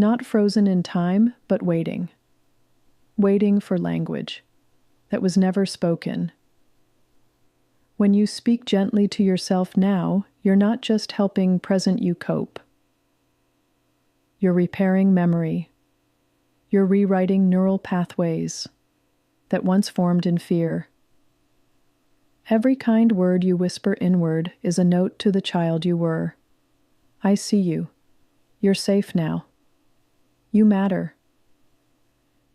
Not frozen in time, but waiting. Waiting for language that was never spoken. When you speak gently to yourself now, you're not just helping present you cope. You're repairing memory. You're rewriting neural pathways that once formed in fear. Every kind word you whisper inward is a note to the child you were. I see you. You're safe now. You matter.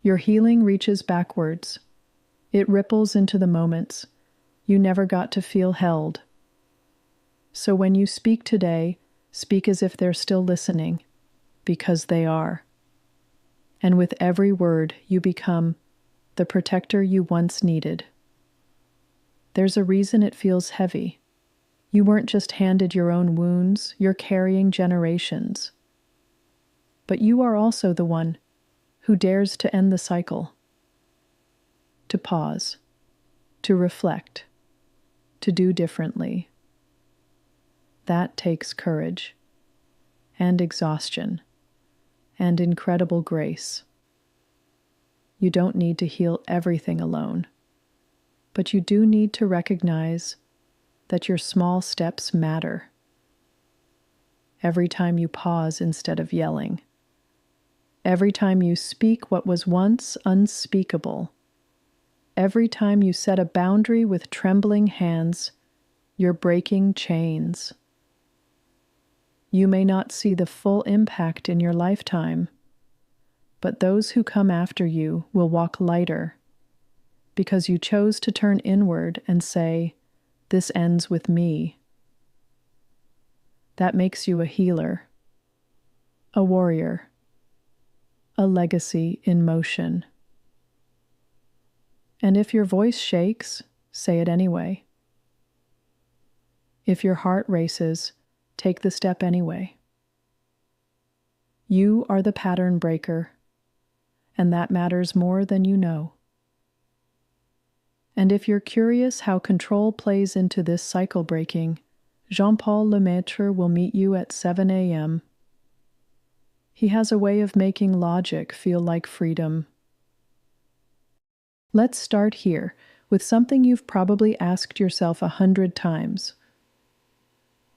Your healing reaches backwards. It ripples into the moments you never got to feel held. So when you speak today, speak as if they're still listening, because they are. And with every word, you become the protector you once needed. There's a reason it feels heavy. You weren't just handed your own wounds, you're carrying generations. But you are also the one who dares to end the cycle, to pause, to reflect, to do differently. That takes courage, and exhaustion, and incredible grace. You don't need to heal everything alone, but you do need to recognize that your small steps matter. Every time you pause instead of yelling, every time you speak what was once unspeakable, every time you set a boundary with trembling hands, you're breaking chains. You may not see the full impact in your lifetime, but those who come after you will walk lighter because you chose to turn inward and say, "This ends with me." That makes you a healer, a warrior, a legacy in motion. And if your voice shakes, say it anyway. If your heart races, take the step anyway. You are the pattern breaker, and that matters more than you know. And if you're curious how control plays into this cycle breaking, Jean-Paul Lemaitre will meet you at 7 a.m. He has a way of making logic feel like freedom. Let's start here with something you've probably asked yourself 100 times.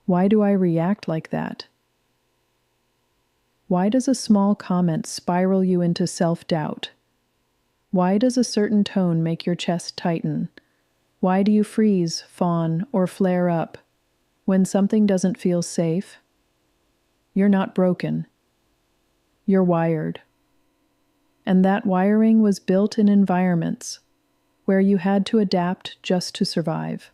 Why do I react like that? Why does a small comment spiral you into self-doubt? Why does a certain tone make your chest tighten? Why do you freeze, fawn, or flare up when something doesn't feel safe? You're not broken. You're wired. And that wiring was built in environments where you had to adapt just to survive.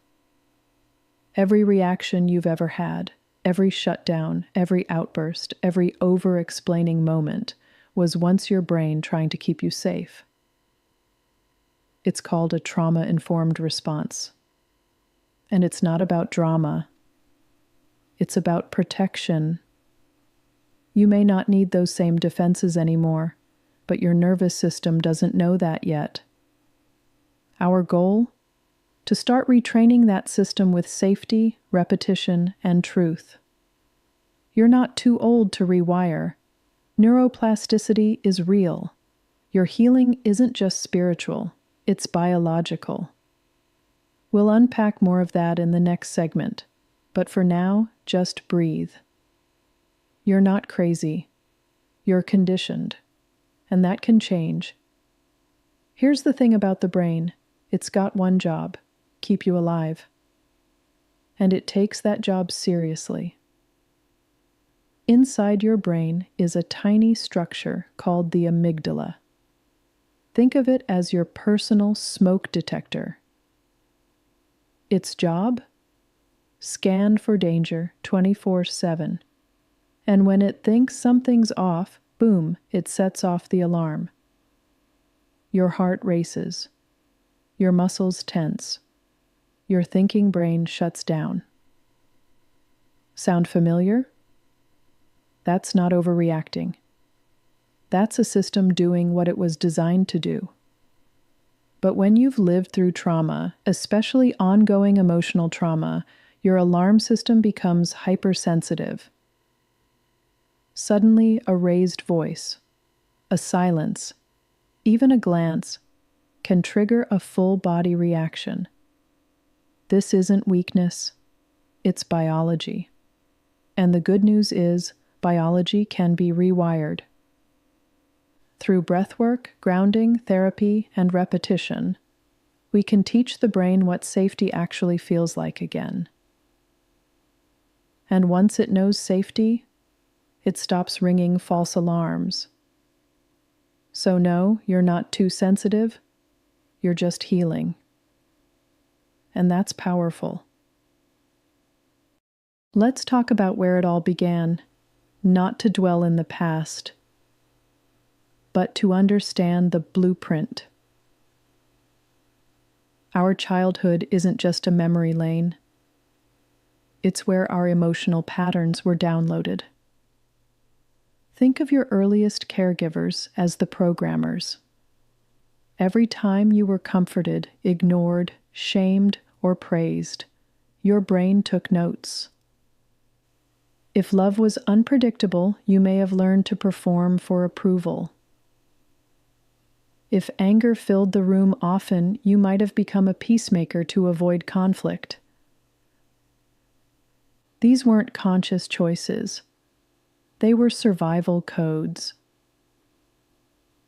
Every reaction you've ever had, every shutdown, every outburst, every over-explaining moment was once your brain trying to keep you safe. It's called a trauma-informed response. And it's not about drama. It's about protection. You may not need those same defenses anymore, but your nervous system doesn't know that yet. Our goal? To start retraining that system with safety, repetition, and truth. You're not too old to rewire. Neuroplasticity is real. Your healing isn't just spiritual, it's biological. We'll unpack more of that in the next segment, but for now, just breathe. You're not crazy. You're conditioned, and that can change. Here's the thing about the brain. It's got one job: keep you alive. And it takes that job seriously. Inside your brain is a tiny structure called the amygdala. Think of it as your personal smoke detector. Its job? Scan for danger 24/7. And when it thinks something's off, boom, it sets off the alarm. Your heart races. Your muscles tense. Your thinking brain shuts down. Sound familiar? That's not overreacting. That's a system doing what it was designed to do. But when you've lived through trauma, especially ongoing emotional trauma, your alarm system becomes hypersensitive. suddenly a raised voice, a silence, even a glance can trigger a full body reaction. This isn't weakness, it's biology. And the good news is, biology can be rewired. Through breathwork, grounding, therapy, and repetition, we can teach the brain what safety actually feels like again. And once it knows safety, it stops ringing false alarms. So no, you're not too sensitive, you're just healing. And that's powerful. Let's talk about where it all began, not to dwell in the past, but to understand the blueprint. Our childhood isn't just a memory lane. It's where our emotional patterns were downloaded. Think of your earliest caregivers as the programmers. Every time you were comforted, ignored, shamed, or praised, your brain took notes. If love was unpredictable, you may have learned to perform for approval. If anger filled the room often, you might have become a peacemaker to avoid conflict. These weren't conscious choices. They were survival codes.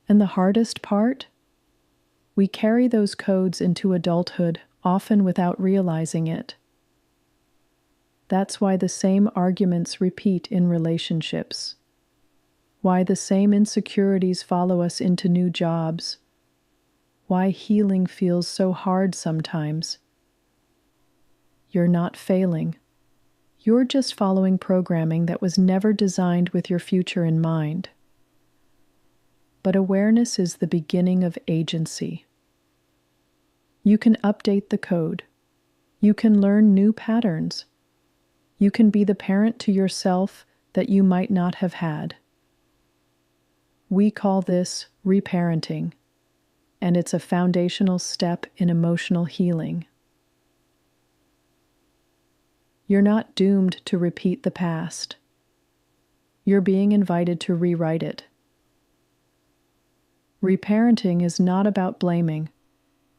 And the hardest part? We carry those codes into adulthood, often without realizing it. That's why the same arguments repeat in relationships. Why the same insecurities follow us into new jobs. Why healing feels so hard sometimes. You're not failing. You're just following programming that was never designed with your future in mind. But awareness is the beginning of agency. You can update the code. You can learn new patterns. You can be the parent to yourself that you might not have had. We call this reparenting, and it's a foundational step in emotional healing. You're not doomed to repeat the past. You're being invited to rewrite it. Reparenting is not about blaming.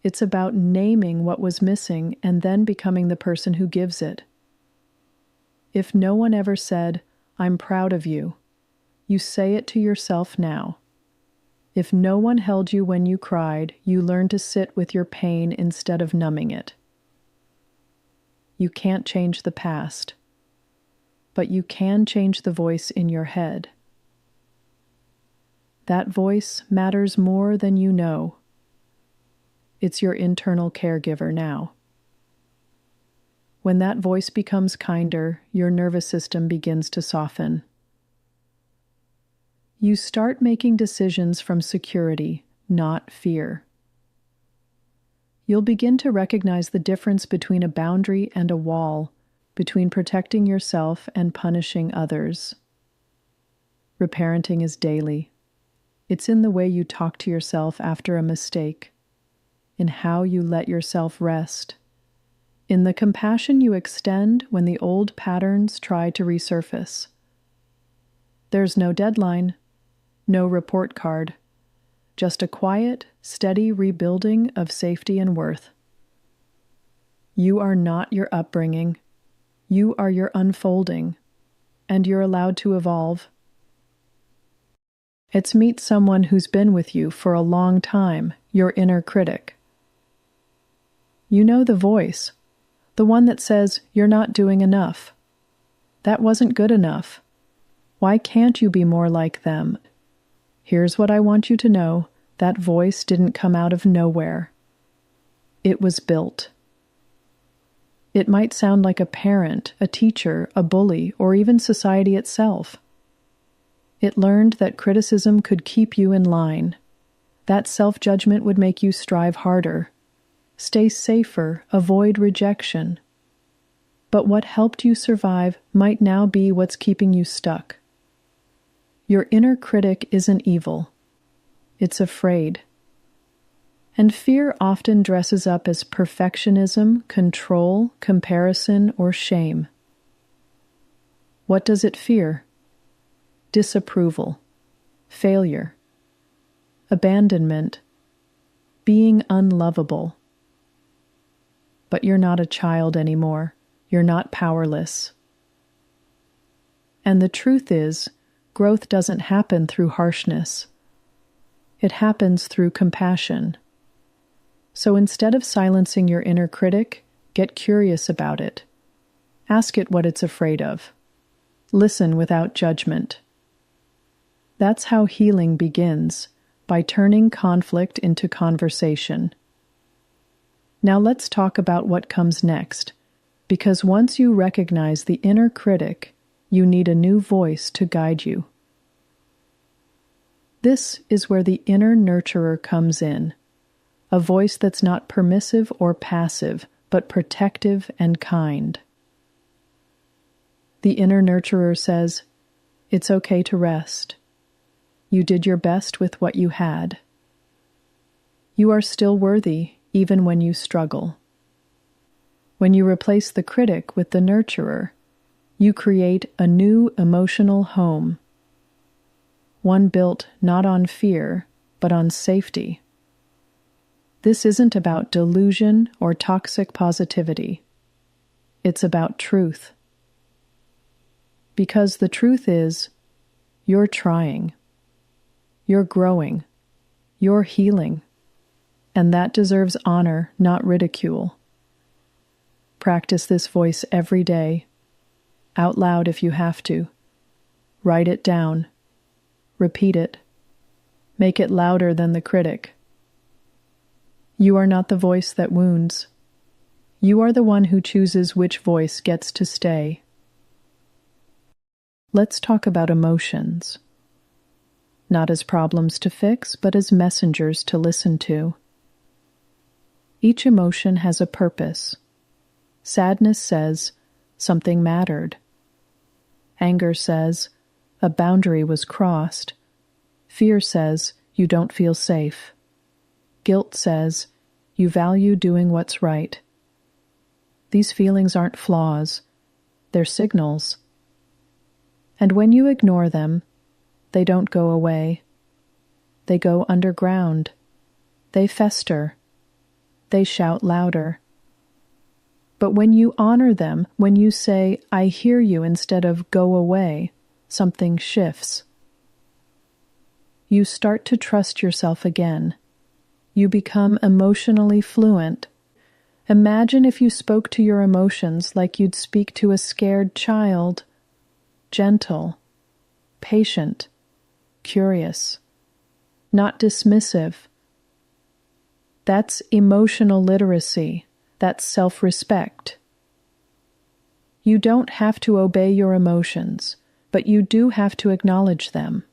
It's about naming what was missing and then becoming the person who gives it. If no one ever said, "I'm proud of you," you say it to yourself now. If no one held you when you cried, you learn to sit with your pain instead of numbing it. You can't change the past, but you can change the voice in your head. That voice matters more than you know. It's your internal caregiver now. When that voice becomes kinder, your nervous system begins to soften. You start making decisions from security, not fear. You'll begin to recognize the difference between a boundary and a wall, between protecting yourself and punishing others. Reparenting is daily. It's in the way you talk to yourself after a mistake, in how you let yourself rest, in the compassion you extend when the old patterns try to resurface. There's no deadline, no report card, just a quiet, steady rebuilding of safety and worth. You are not your upbringing. You are your unfolding, and you're allowed to evolve. It's meet someone who's been with you for a long time, your inner critic. You know the voice, the one that says, "You're not doing enough. That wasn't good enough. Why can't you be more like them?" Here's what I want you to know. That voice didn't come out of nowhere. It was built. It might sound like a parent, a teacher, a bully, or even society itself. It learned that criticism could keep you in line. That self-judgment would make you strive harder, stay safer, avoid rejection. But what helped you survive might now be what's keeping you stuck. Your inner critic isn't evil. It's afraid. And fear often dresses up as perfectionism, control, comparison, or shame. What does it fear? disapproval, failure, abandonment, being unlovable. But you're not a child anymore. You're not powerless. And the truth is, growth doesn't happen through harshness. It happens through compassion. So instead of silencing your inner critic, get curious about it. Ask it what it's afraid of. Listen without judgment. That's how healing begins, by turning conflict into conversation. Now let's talk about what comes next, because once you recognize the inner critic, you need a new voice to guide you. This is where the inner nurturer comes in, a voice that's not permissive or passive, but protective and kind. The inner nurturer says, "It's okay to rest. You did your best with what you had. You are still worthy, even when you struggle." When you replace the critic with the nurturer, you create a new emotional home, one built not on fear, but on safety. This isn't about delusion or toxic positivity. It's about truth. Because the truth is, you're trying, you're growing, you're healing, and that deserves honor, not ridicule. Practice this voice every day, out loud if you have to. Write it down. Repeat it. Make it louder than the critic. You are not the voice that wounds. You are the one who chooses which voice gets to stay. Let's talk about emotions. Not as problems to fix, but as messengers to listen to. Each emotion has a purpose. Sadness says, something mattered. Anger says, a boundary was crossed. Fear says, you don't feel safe. Guilt says, you value doing what's right. These feelings aren't flaws, they're signals. And when you ignore them, they don't go away. They go underground. They fester. They shout louder. But when you honor them, when you say, "I hear you," instead of "go away," something shifts. You start to trust yourself again. You become emotionally fluent. Imagine if you spoke to your emotions like you'd speak to a scared child. Gentle, patient, curious, not dismissive. That's emotional literacy. That's self-respect. You don't have to obey your emotions, but you do have to acknowledge them.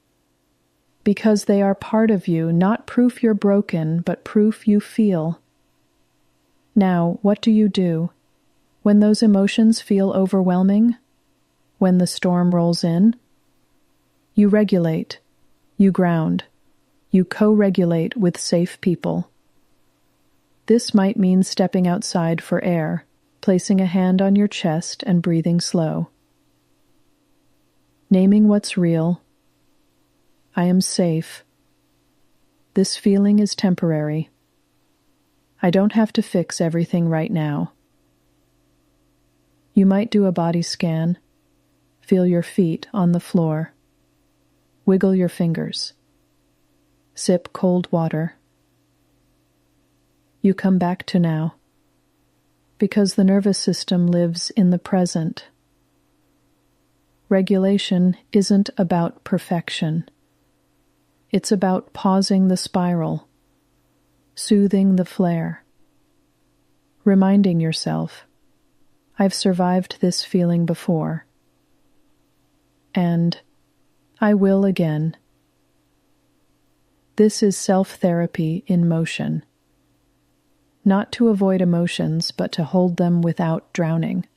Because they are part of you, not proof you're broken, but proof you feel. Now, what do? When those emotions feel overwhelming? When the storm rolls in? You regulate. You ground. You co-regulate with safe people. This might mean stepping outside for air, placing a hand on your chest and breathing slow. Naming what's real. I am safe. This feeling is temporary. I don't have to fix everything right now. You might do a body scan. Feel your feet on the floor. Wiggle your fingers. Sip cold water. You come back to now, because the nervous system lives in the present. Regulation isn't about perfection. It's about pausing the spiral, soothing the flare, reminding yourself, I've survived this feeling before, and I will again. This is self-therapy in motion. Not to avoid emotions, but to hold them without drowning.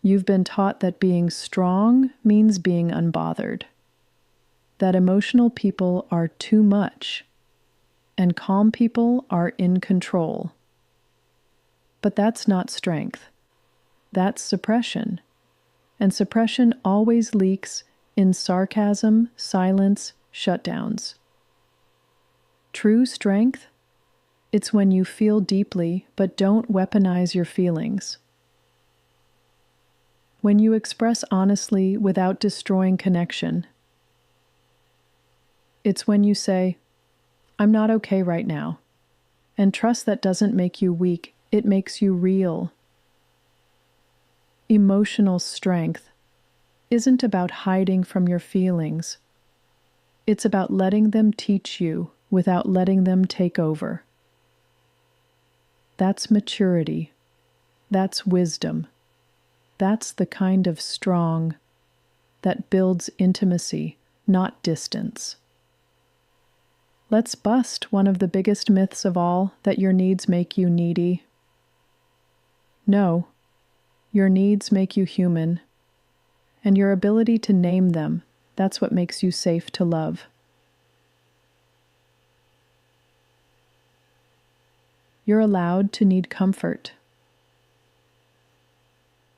You've been taught that being strong means being unbothered, that emotional people are too much, and calm people are in control. But that's not strength. That's suppression. and suppression always leaks in sarcasm, silence, shutdowns. True strength? It's when you feel deeply but don't weaponize your feelings. When you express honestly without destroying connection. It's when you say, "I'm not okay right now," and trust that doesn't make you weak, it makes you real. Emotional strength isn't about hiding from your feelings. It's about letting them teach you without letting them take over. That's maturity. That's wisdom. That's the kind of strong that builds intimacy, not distance. Let's bust one of the biggest myths of all, that your needs make you needy. No, your needs make you human, and your ability to name them, that's what makes you safe to love. You're allowed to need comfort,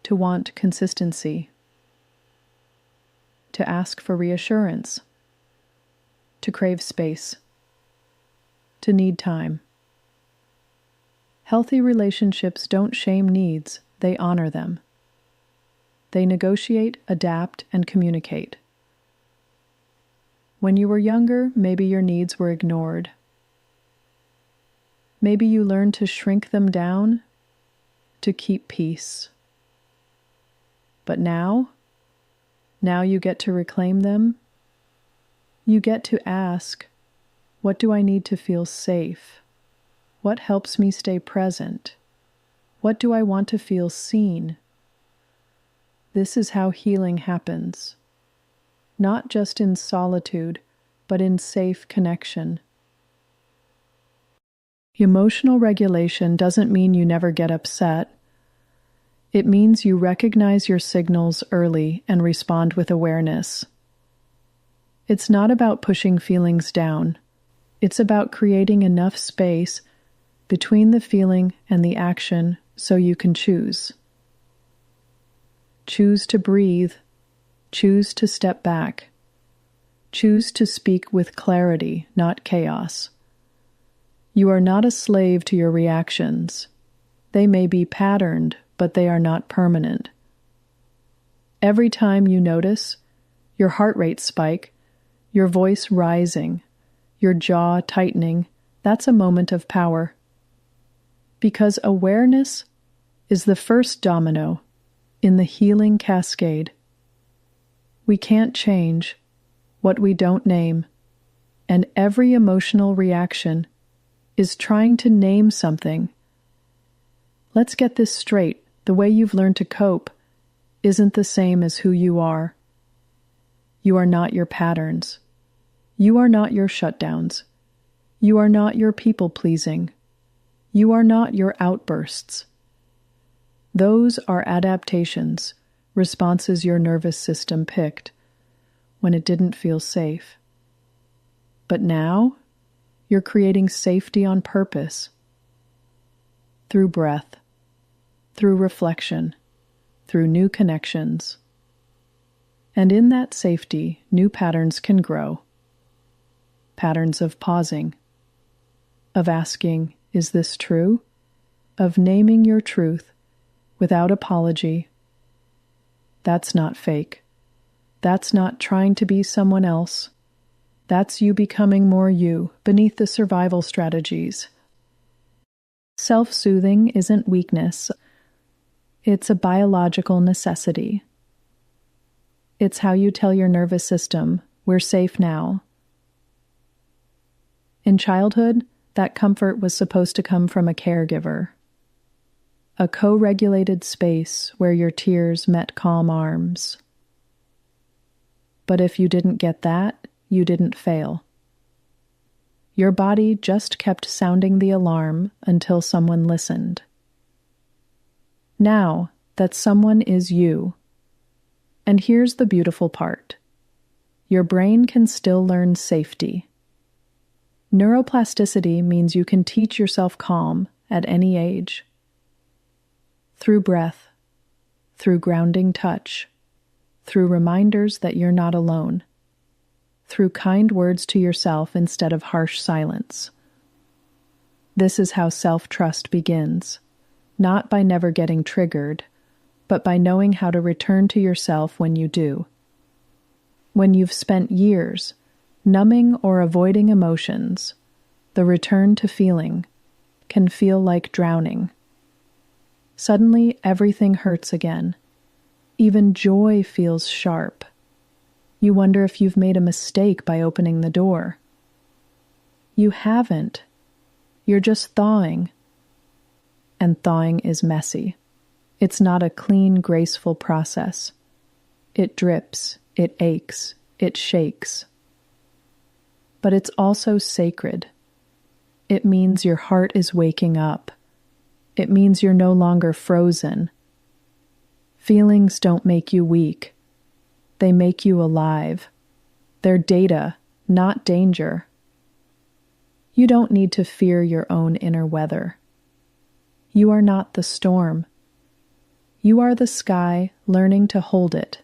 to want consistency, to ask for reassurance, to crave space, to need time. Healthy relationships don't shame needs, they honor them. They negotiate, adapt, and communicate. When you were younger, maybe your needs were ignored. Maybe you learned to shrink them down to keep peace. But now you get to reclaim them. You get to ask, what do I need to feel safe? What helps me stay present? What do I want to feel seen? This is how healing happens. Not just in solitude, but in safe connection. Emotional regulation doesn't mean you never get upset. It means you recognize your signals early and respond with awareness. It's not about pushing feelings down. It's about creating enough space between the feeling and the action so you can choose. Choose to breathe. Choose to step back. Choose to speak with clarity, not chaos. You are not a slave to your reactions. They may be patterned, but they are not permanent. Every time you notice your heart rate spike, your voice rising, your jaw tightening, that's a moment of power. Because awareness is the first domino in the healing cascade. We can't change what we don't name, and every emotional reaction is trying to name something. Let's get this straight. The way you've learned to cope isn't the same as who you are. You are not your patterns. You are not your shutdowns. You are not your people-pleasing. You are not your outbursts. Those are adaptations, responses your nervous system picked when it didn't feel safe. But now, you're creating safety on purpose. Through breath, through reflection, through new connections. And in that safety, new patterns can grow. Patterns of pausing, of asking, is this true? Of naming your truth without apology. That's not fake. That's not trying to be someone else. That's you becoming more you beneath the survival strategies. Self-soothing isn't weakness. It's a biological necessity. It's how you tell your nervous system, we're safe now. In childhood, that comfort was supposed to come from a caregiver. A co-regulated space where your tears met calm arms. But if you didn't get that, you didn't fail. Your body just kept sounding the alarm until someone listened. Now that someone is you. And here's the beautiful part. Your brain can still learn safety. Neuroplasticity means you can teach yourself calm at any age. Through breath, through grounding touch, through reminders that you're not alone, through kind words to yourself instead of harsh silence. This is how self-trust begins, not by never getting triggered, but by knowing how to return to yourself when you do. When you've spent years numbing or avoiding emotions, the return to feeling can feel like drowning. Suddenly, everything hurts again. Even joy feels sharp. You wonder if you've made a mistake by opening the door. You haven't. You're just thawing. And thawing is messy. It's not a clean, graceful process. It drips, it aches, it shakes. But it's also sacred. It means your heart is waking up. It means you're no longer frozen. Feelings don't make you weak. They make you alive. They're data, not danger. You don't need to fear your own inner weather. You are not the storm. You are the sky learning to hold it.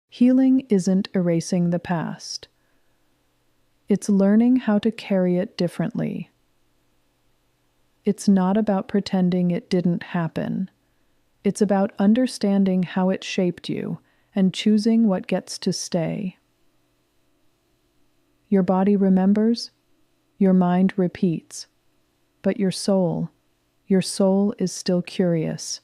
Healing isn't erasing the past. It's learning how to carry it differently. It's not about pretending it didn't happen. It's about understanding how it shaped you and choosing what gets to stay. Your body remembers, your mind repeats, but your soul is still curious.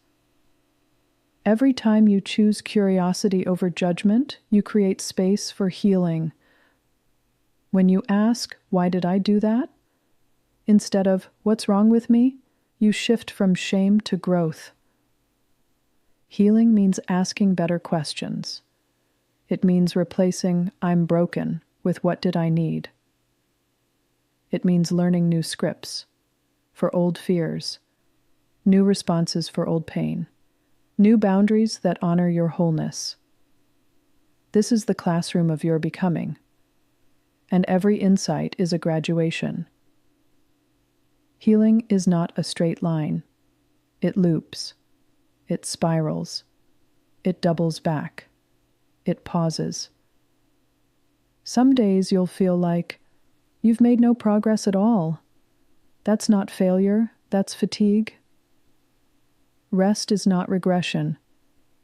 Every time you choose curiosity over judgment, you create space for healing. When you ask, "Why did I do that?" instead of, "What's wrong with me?" you shift from shame to growth. Healing means asking better questions. It means replacing "I'm broken" with "What did I need?" It means learning new scripts for old fears, new responses for old pain, new boundaries that honor your wholeness. This is the classroom of your becoming, and every insight is a graduation. Healing is not a straight line. It loops. It spirals. It doubles back. It pauses. Some days you'll feel like you've made no progress at all. That's not failure, that's fatigue. Rest is not regression.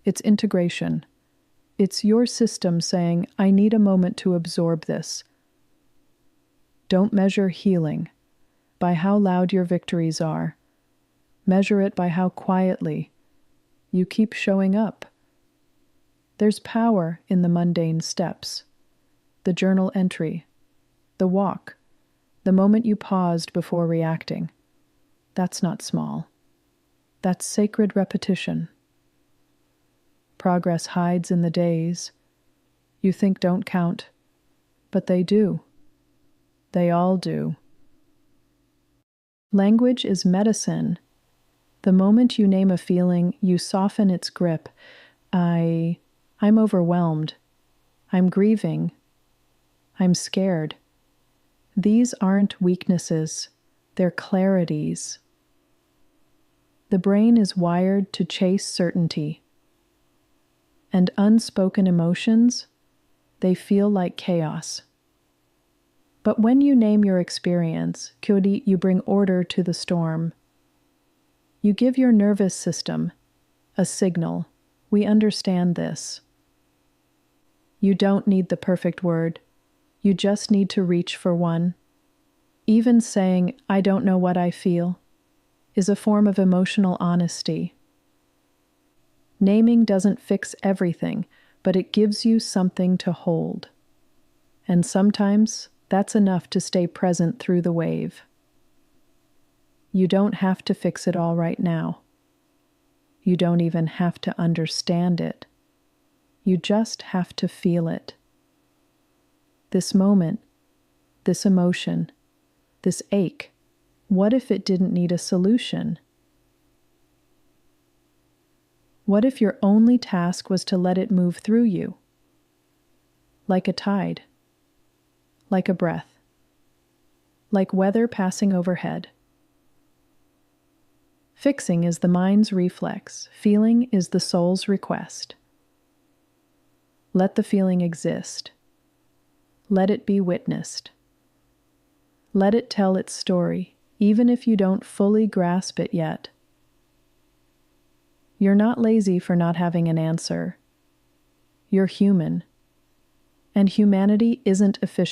It's integration. It's your system saying, "I need a moment to absorb this." Don't measure healing by how loud your victories are. Measure it by how quietly you keep showing up. There's power in the mundane steps, the journal entry, the walk, the moment you paused before reacting. That's not small. That's sacred repetition. Progress hides in the days you think don't count, but they do. They all do. Language is medicine. The moment you name a feeling, you soften its grip. I'm overwhelmed. I'm grieving. I'm scared. These aren't weaknesses. They're clarities. The brain is wired to chase certainty. And unspoken emotions, they feel like chaos. But when you name your experience, Kyori, you bring order to the storm. You give your nervous system a signal. We understand this. You don't need the perfect word. You just need to reach for one. Even saying, "I don't know what I feel," is a form of emotional honesty. Naming doesn't fix everything, but it gives you something to hold. And sometimes that's enough to stay present through the wave. You don't have to fix it all right now. You don't even have to understand it. You just have to feel it. This moment, this emotion, this ache, what if it didn't need a solution? What if your only task was to let it move through you? Like a tide, like a breath, like weather passing overhead. Fixing is the mind's reflex. Feeling is the soul's request. Let the feeling exist. Let it be witnessed. Let it tell its story, even if you don't fully grasp it yet. You're not lazy for not having an answer. You're human. And humanity isn't efficient.